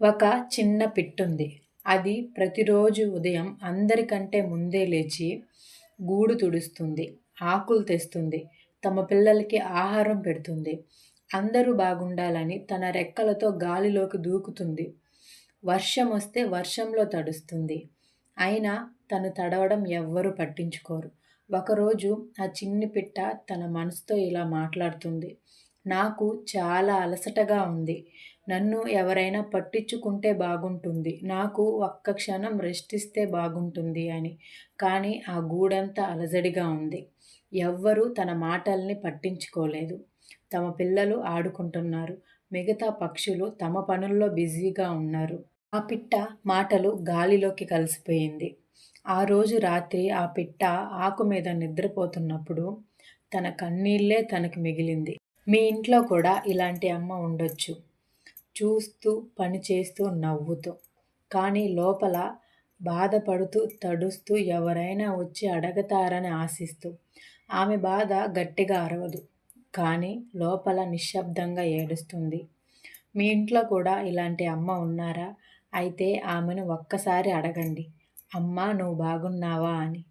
ఒక చిన్న పిట్టుంది. అది ప్రతిరోజు ఉదయం అందరికంటే ముందే లేచి గూడు తుడుస్తుంది, ఆకులు తెస్తుంది, తమ పిల్లలకి ఆహారం పెడుతుంది. అందరూ బాగుండాలని తన రెక్కలతో గాలిలోకి దూకుతుంది. వర్షమొస్తే వర్షంలో తడుస్తుంది. అయినా తను తడవడం ఎవ్వరూ పట్టించుకోరు. ఒకరోజు ఆ చిన్ని పిట్ట తన మనసుతో ఇలా మాట్లాడుతుంది. నాకు చాలా అలసటగా ఉంది. నన్ను ఎవరైనా పట్టించుకుంటే బాగుంటుంది. నాకు ఒక్క క్షణం రెస్ట్ ఇస్తే బాగుంటుంది అని. కానీ ఆ గూడంతా అలజడిగా ఉంది. ఎవ్వరూ తన మాటల్ని పట్టించుకోలేదు. తమ పిల్లలు ఆడుకుంటున్నారు. మిగతా పక్షులు తమ పనుల్లో బిజీగా ఉన్నారు. ఆ పిట్ట మాటలు గాలిలోకి కలిసిపోయింది. ఆ రోజు రాత్రి ఆ పిట్ట ఆకు మీద నిద్రపోతున్నప్పుడు తన కన్నీళ్ళే తనకి మిగిలింది. మీ ఇంట్లో కూడా ఇలాంటి అమ్మ ఉండొచ్చు. చూస్తూ, పని చేస్తూ, నవ్వుతూ. కానీ లోపల బాధపడుతూ, తడుస్తూ, ఎవరైనా వచ్చి అడగతారని ఆశిస్తూ. ఆమె బాధ గట్టిగా అరవదు. కానీ లోపల నిశ్శబ్దంగా ఏడుస్తుంది. మీ ఇంట్లో కూడా ఇలాంటి అమ్మ ఉన్నారా? అయితే ఆమెను ఒక్కసారి అడగండి. అమ్మా నువ్వు బాగున్నావా అని.